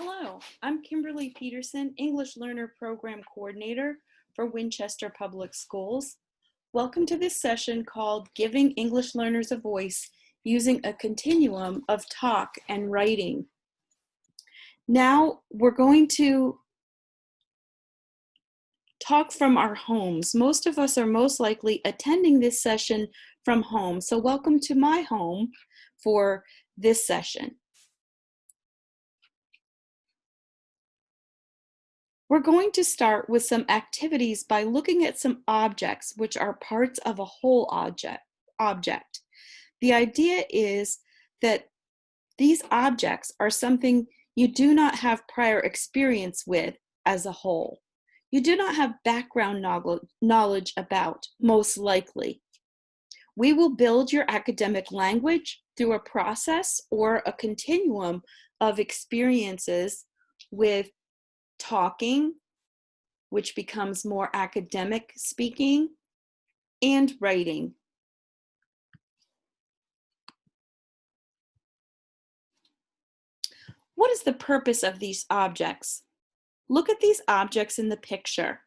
Hello, I'm Kimberly Peterson, English Learner Program Coordinator for Winchester Public Schools. Welcome to this session called Giving English Learners a Voice Using a Continuum of Talk and Writing. Now we're going to talk from our homes. Most of us are most likely attending this session from home, so welcome to my home for this session. We're going to start with some activities by looking at some objects which are parts of a whole object. The idea is that these objects are something you do not have prior experience with as a whole. You do not have background knowledge about, most likely. We will build your academic language through a process or a continuum of experiences with talking, which becomes more academic speaking, and writing. What is the purpose of these objects? Look at these objects in the picture.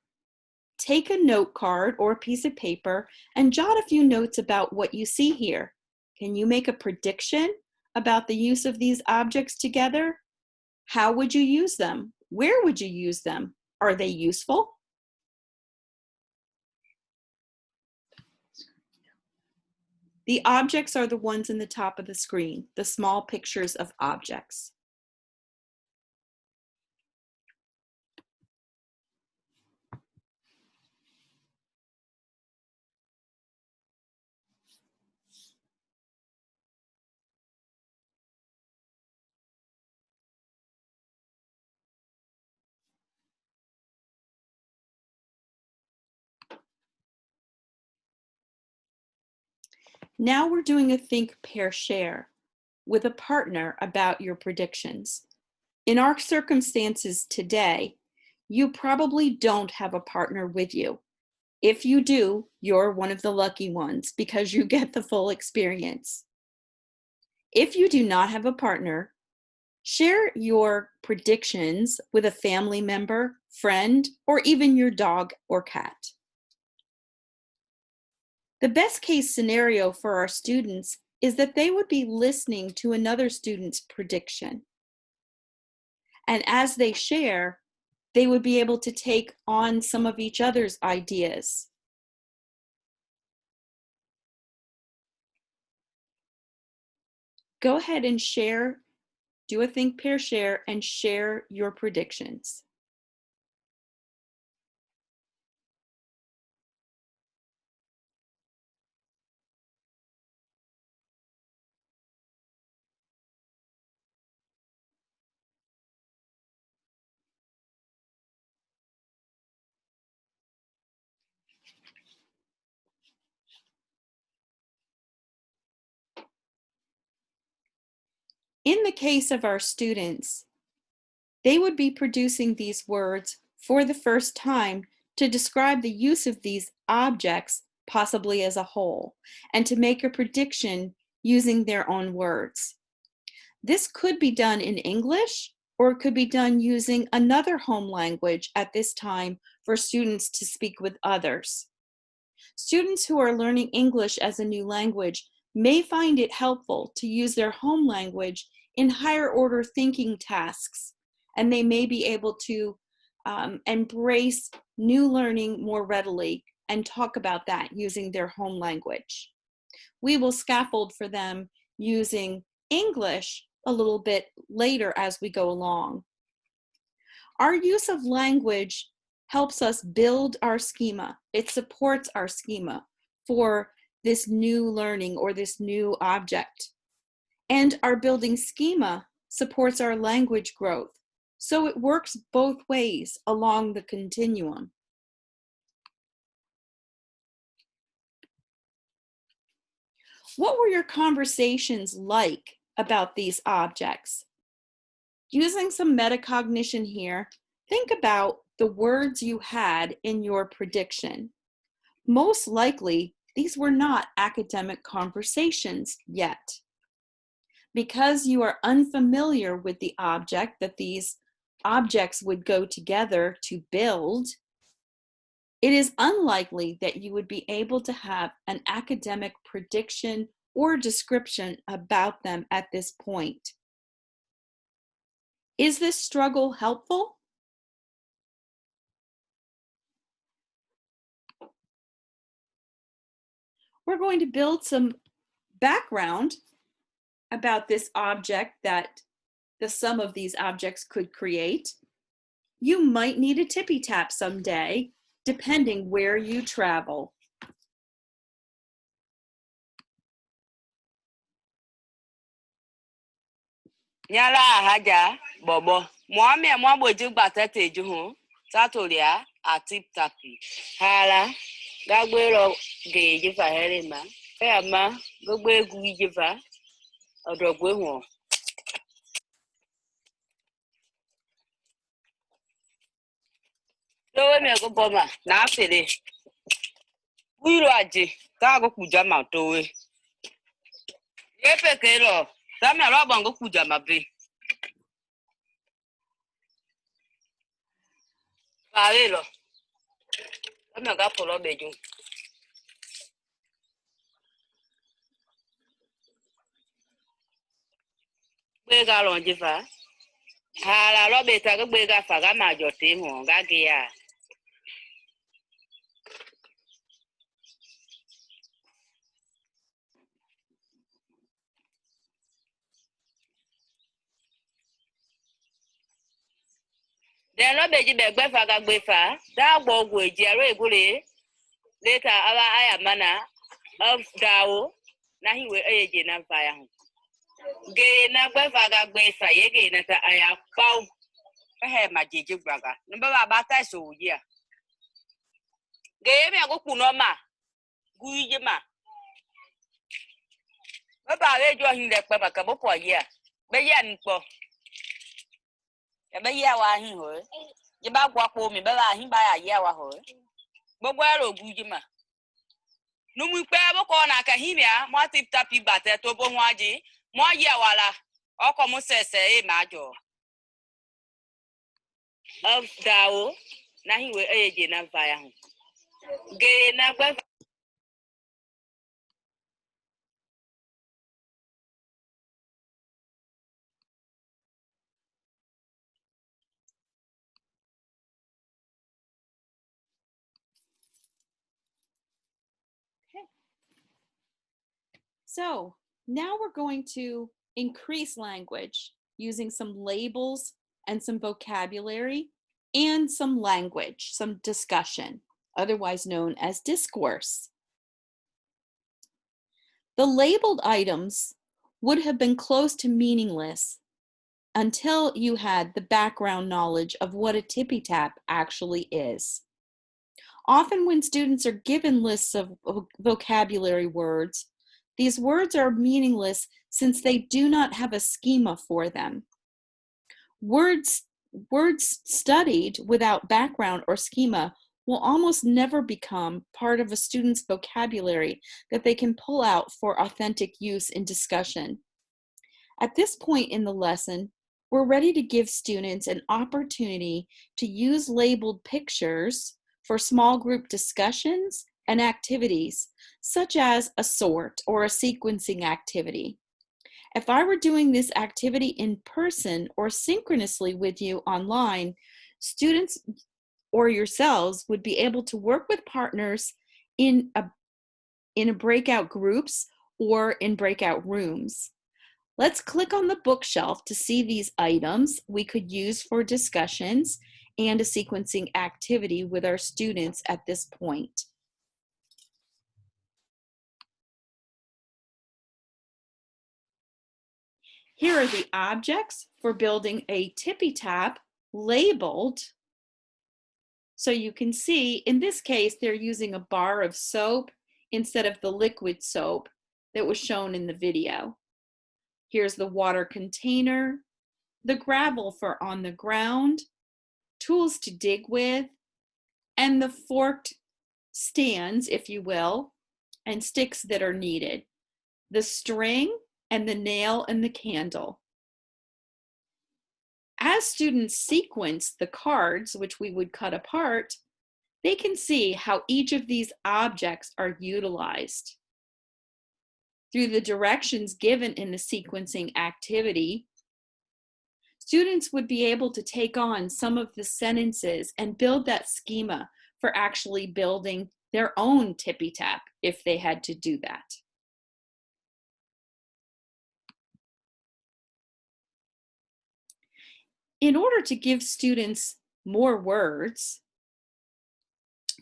Take a note card or a piece of paper and jot a few notes about what you see here. Can you make a prediction about the use of these objects together? How would you use them? Where would you use them? Are they useful? The objects are the ones in the top of the screen, the small pictures of objects. Now we're doing a think, pair, share with a partner about your predictions. In our circumstances today, you probably don't have a partner with you. If you do, you're one of the lucky ones because you get the full experience. If you do not have a partner, share your predictions with a family member, friend, or even your dog or cat. The best case scenario for our students is that they would be listening to another student's prediction. And as they share, they would be able to take on some of each other's ideas. Go ahead and share, do a think, pair, share, and share your predictions. In the case of our students, they would be producing these words for the first time to describe the use of these objects, possibly as a whole, and to make a prediction using their own words. This could be done in English, or it could be done using another home language at this time for students to speak with others. Students who are learning English as a new language may find it helpful to use their home language in higher order thinking tasks, and they may be able to embrace new learning more readily and talk about that using their home language. We will scaffold for them using English a little bit later as we go along. Our use of language helps us build our schema. It supports our schema for this new learning or this new object. And our building schema supports our language growth. So it works both ways along the continuum. What were your conversations like about these objects? Using some metacognition here, think about the words you had in your prediction. Most likely, these were not academic conversations yet. Because you are unfamiliar with the object that these objects would go together to build, it is unlikely that you would be able to have an academic prediction or description about them at this point. Is this struggle helpful? We're going to build some background about this object that the sum of these objects could create. You might need a tippy tap someday, depending where you travel. Nyala haja bobo mwami mwabo jigba tete juhu satolia atip tapi hala gagbero geje fa herema ama gbogbo egu ijefa odogwe won lowe me go boma na afele wiro aje ta go kuja ma towe yepe kero tami ro bango kuja ma be Parelo. Tami ga polo beju. Gbe ga ron jifa. Hala lo be ta gbe ga fa ga ma jo te won ga ge ya. Den lo be ji be gbe fa ga gbe fa. Da gbo ogun eji ero egure. Later aba aya mana of dawo na hiwe eje na fa ya hu. Ge na gbe fa ga gbe fa ye ge na ta aya pau. Ehe ma jeje gbaga. No ba ba ta so yi a. Ge me go ku no ma. Gu yi ma. Ba re jo hin le pe ba ka bo po yi a. Be ya npo. Ebe ya wa hin ho. Je ba gwa po mi be ba hin ba ya wa ho. Gbogbo ero oguji ma. Numu pe bo ko na ka hin ya, mo tip tapi bate to bo hu aji, mo ya wala. Oko mu sese e ma jo. Of dawo na hin we eje na fa ya hu. Ge na gba. So now we're going to increase language using some labels and some vocabulary and some language, some discussion, otherwise known as discourse. The labeled items would have been close to meaningless until you had the background knowledge of what a tippy tap actually is. Often when students are given lists of vocabulary words, these words are meaningless since they do not have a schema for them. Words studied without background or schema will almost never become part of a student's vocabulary that they can pull out for authentic use in discussion. At this point in the lesson, we're ready to give students an opportunity to use labeled pictures for small group discussions and activities, such as a sort or a sequencing activity. If I were doing this activity in person or synchronously with you online, students or yourselves would be able to work with partners in a breakout groups or in breakout rooms. Let's click on the bookshelf to see these items we could use for discussions and a sequencing activity with our students at this point. Here are the objects for building a tippy tap labeled. So you can see, in this case, they're using a bar of soap instead of the liquid soap that was shown in the video. Here's the water container, the gravel for on the ground, tools to dig with, and the forked stands, if you will, and sticks that are needed, the string and the nail and the candle. As students sequence the cards, which we would cut apart, they can see how each of these objects are utilized. Through the directions given in the sequencing activity, students would be able to take on some of the sentences and build that schema for actually building their own tippy tap if they had to do that. In order to give students more words,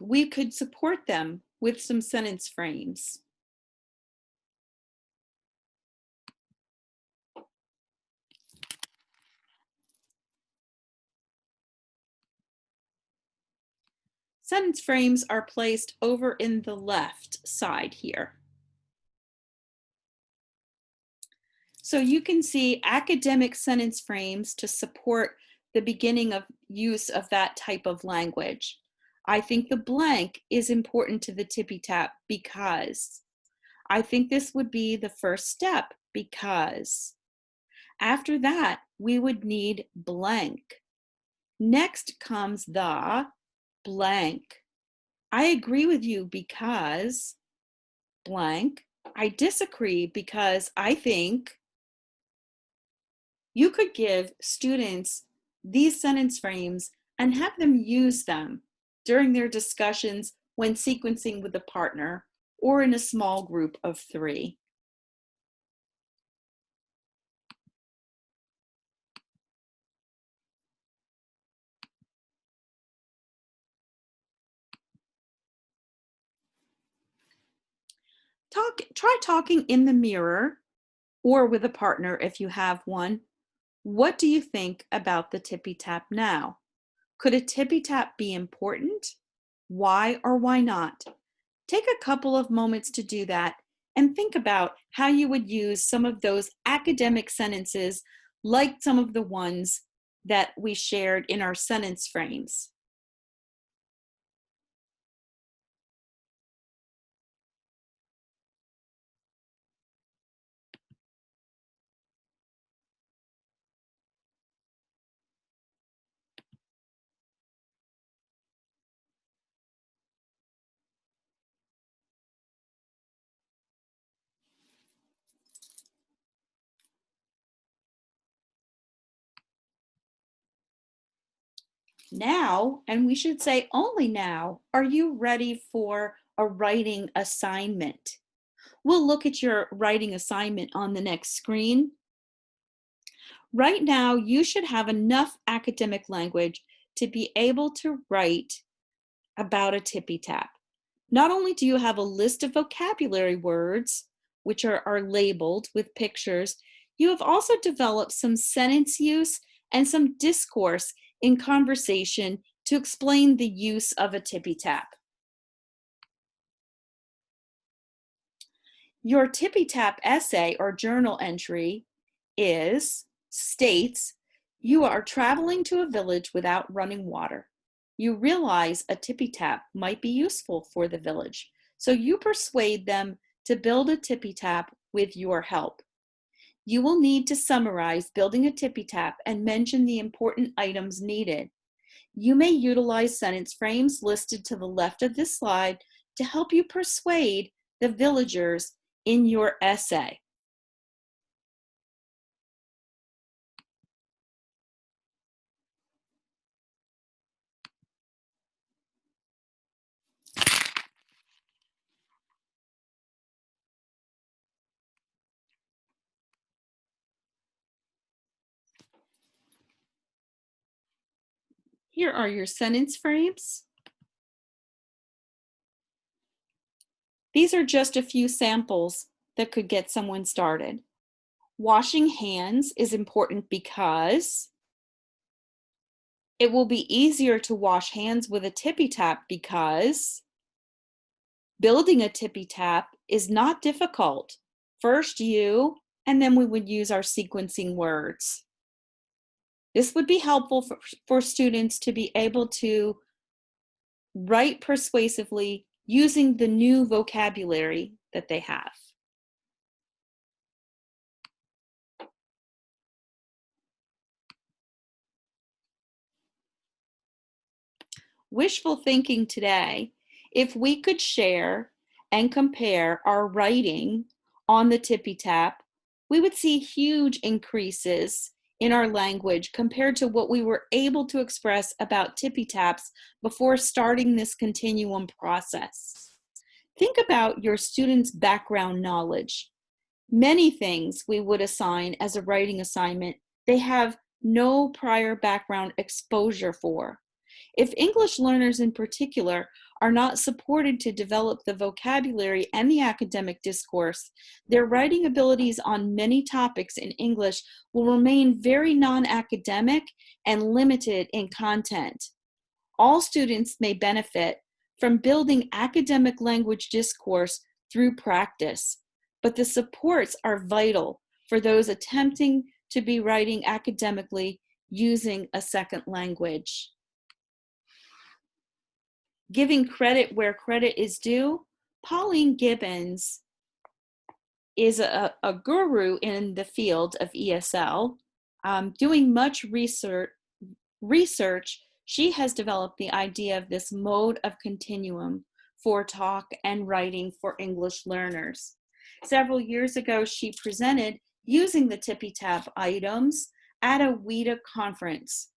we could support them with some sentence frames. Sentence frames are placed over in the left side here. So you can see academic sentence frames to support the beginning of use of that type of language. I think the blank is important to the tippy tap because. I think this would be the first step because. After that, we would need blank. Next comes the blank. I agree with you because blank. I disagree because I think. You could give students these sentence frames and have them use them during their discussions when sequencing with a partner or in a small group of 3. Try talking in the mirror or with a partner if you have one. What do you think about the tippy tap now? Could a tippy tap be important? Why or why not? Take a couple of moments to do that and think about how you would use some of those academic sentences like some of the ones that we shared in our sentence frames. Now, and we should say only now, are you ready for a writing assignment? We'll look at your writing assignment on the next screen. Right now, you should have enough academic language to be able to write about a tippy tap. Not only do you have a list of vocabulary words, which are labeled with pictures, you have also developed some sentence use and some discourse in conversation to explain the use of a tippy tap. Your tippy tap essay or journal entry states, you are traveling to a village without running water. You realize a tippy tap might be useful for the village, so you persuade them to build a tippy tap with your help. You will need to summarize building a tippy tap and mention the important items needed. You may utilize sentence frames listed to the left of this slide to help you persuade the villagers in your essay. Here are your sentence frames. These are just a few samples that could get someone started. Washing hands is important because it will be easier to wash hands with a tippy tap because building a tippy tap is not difficult. First you, and then we would use our sequencing words. This would be helpful for students to be able to write persuasively using the new vocabulary that they have. Wishful thinking today, if we could share and compare our writing on the tippy tap, we would see huge increases in our language compared to what we were able to express about tippy taps before starting this continuum process. Think about your students' background knowledge. Many things we would assign as a writing assignment, they have no prior background exposure for. If English learners in particular are not supported to develop the vocabulary and the academic discourse, their writing abilities on many topics in English will remain very non-academic and limited in content. All students may benefit from building academic language discourse through practice, but the supports are vital for those attempting to be writing academically using a second language. Giving credit where credit is due, Pauline Gibbons is a guru in the field of ESL, doing much research. She has developed the idea of this mode of continuum for talk and writing for English learners. Several years ago, she presented using the tippy tap items at a WIDA conference.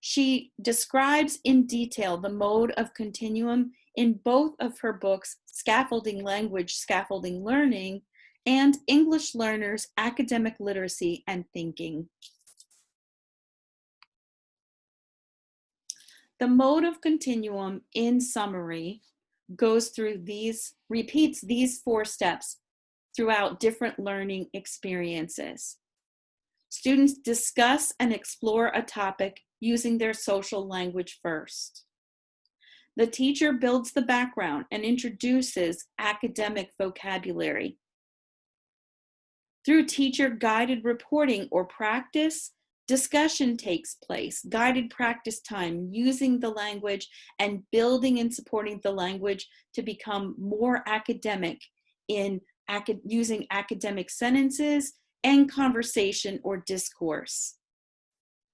She describes in detail the mode of continuum in both of her books, Scaffolding Language, Scaffolding Learning, and English Learners, Academic Literacy and Thinking. The mode of continuum, in summary, repeats these 4 steps throughout different learning experiences. Students discuss and explore a topic using their social language first. The teacher builds the background and introduces academic vocabulary. Through teacher-guided reporting or practice, discussion takes place, guided practice time, using the language and building and supporting the language to become more academic in using academic sentences and conversation or discourse.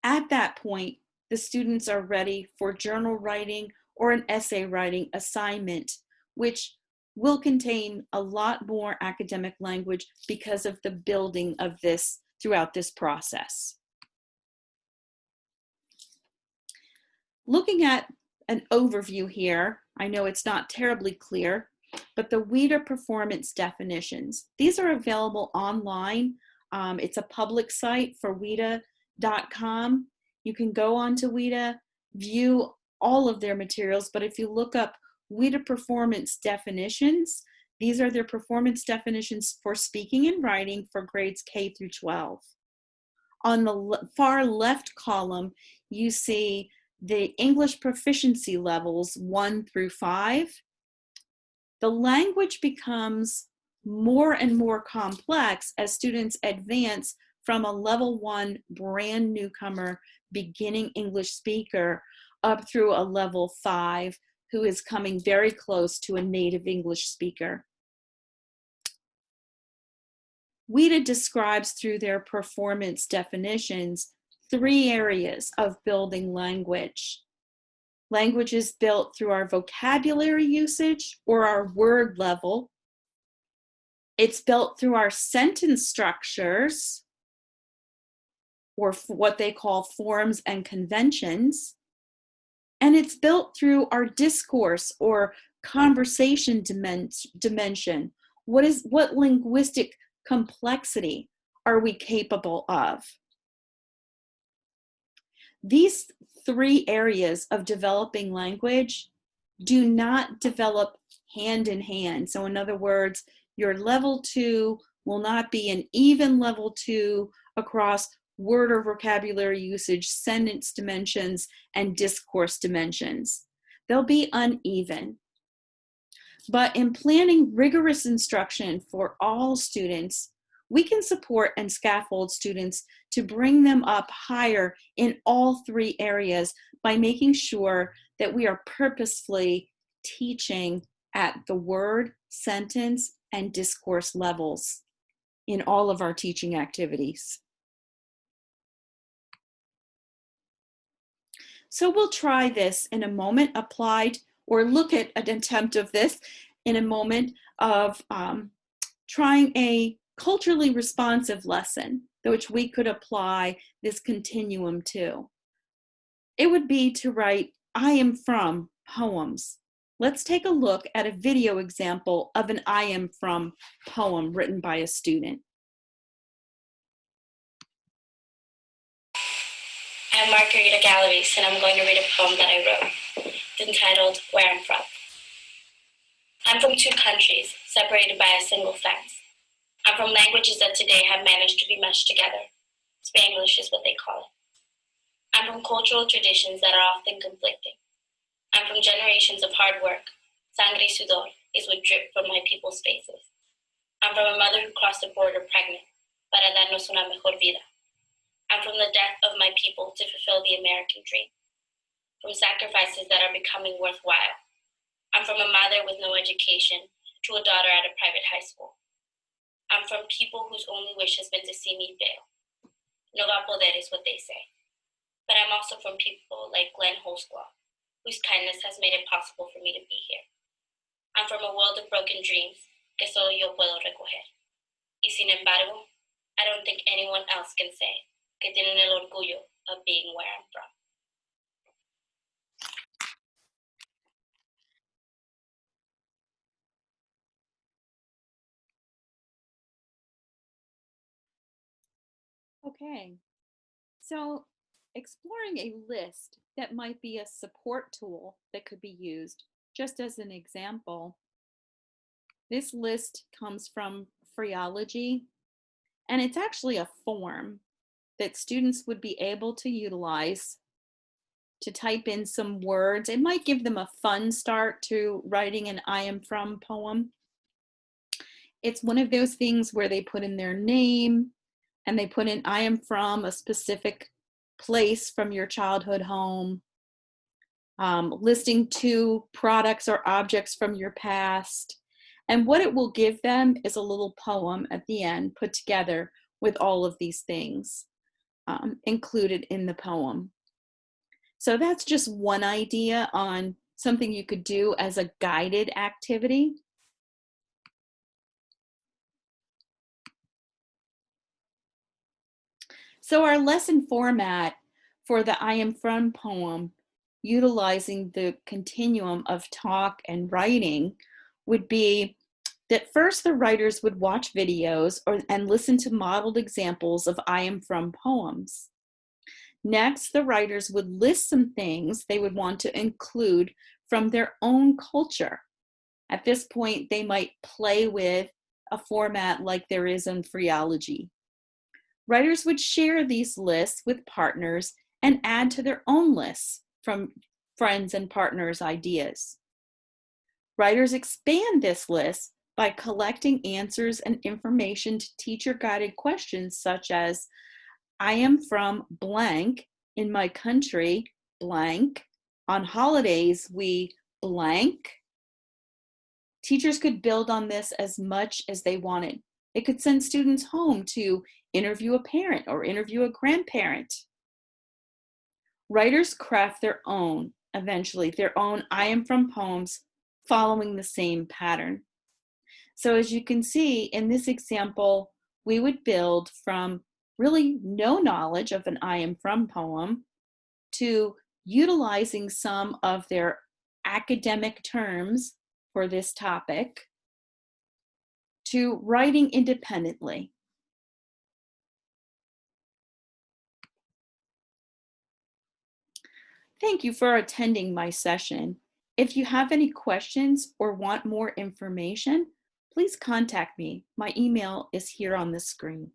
At that point, the students are ready for journal writing or an essay writing assignment, which will contain a lot more academic language because of the building of this throughout this process. Looking at an overview here, I know it's not terribly clear, but the WIDA performance definitions, these are available online. It's a public site for WIDA.com. You can go onto WIDA, view all of their materials, but if you look up WIDA performance definitions, these are their performance definitions for speaking and writing for grades K through 12. On the far left column, you see the English proficiency levels 1 through 5. The language becomes more and more complex as students advance from a level 1 brand newcomer beginning English speaker up through a level 5 who is coming very close to a native English speaker. WIDA describes through their performance definitions 3 areas of building language. Language is built through our vocabulary usage or our word level. It's built through our sentence structures or what they call forms and conventions. And it's built through our discourse or conversation dimension. What linguistic complexity are we capable of? These 3 areas of developing language do not develop hand in hand. So in other words, your level 2 will not be an even level 2 across word or vocabulary usage, sentence dimensions, and discourse dimensions. They'll be uneven. But in planning rigorous instruction for all students, we can support and scaffold students to bring them up higher in all 3 areas by making sure that we are purposefully teaching at the word, sentence, and discourse levels in all of our teaching activities. So we'll try this in a moment, applied, or look at an attempt of this in a moment of trying a culturally responsive lesson, which we could apply this continuum to. It would be to write I am from poems. Let's take a look at a video example of an I am from poem written by a student. I'm Margarita Galavis, and I'm going to read a poem that I wrote. It's entitled Where I'm From. I'm from two countries, separated by a single fence. I'm from languages that today have managed to be meshed together. Spanglish is what they call it. I'm from cultural traditions that are often conflicting. I'm from generations of hard work. Sangre y sudor is what dripped from my people's faces. I'm from a mother who crossed the border pregnant para darnos una mejor vida. I'm from the death of my people to fulfill the American dream. From sacrifices that are becoming worthwhile. I'm from a mother with no education to a daughter at a private high school. I'm from people whose only wish has been to see me fail. No va a poder is what they say. But I'm also from people like Glenn Holsclaw, whose kindness has made it possible for me to be here. I'm from a world of broken dreams que solo yo puedo recoger. Y sin embargo, I don't think anyone else can say que tienen el orgullo of being where I'm from. Okay, so exploring a list that might be a support tool that could be used, just as an example, this list comes from Phreology, and it's actually a form that students would be able to utilize to type in some words. It might give them a fun start to writing an I am from poem. It's one of those things where they put in their name and they put in I am from a specific place from your childhood home, listing two products or objects from your past. And what it will give them is a little poem at the end put together with all of these things included in the poem. So that's just one idea on something you could do as a guided activity. So our lesson format for the I am from poem, utilizing the continuum of talk and writing, would be that first the writers would watch videos and listen to modeled examples of I am from poems. Next, the writers would list some things they would want to include from their own culture. At this point, they might play with a format like there is in Phreology. Writers would share these lists with partners and add to their own lists from friends and partners' ideas. Writers expand this list by collecting answers and information to teacher-guided questions such as, I am from blank, in my country, blank, on holidays we blank. Teachers could build on this as much as they wanted. They could send students home to interview a parent or interview a grandparent. Writers craft their own, eventually, their own I am from poems following the same pattern. So as you can see in this example, we would build from really no knowledge of an I am from poem to utilizing some of their academic terms for this topic to writing independently. Thank you for attending my session. If you have any questions or want more information, please contact me. My email is here on the screen.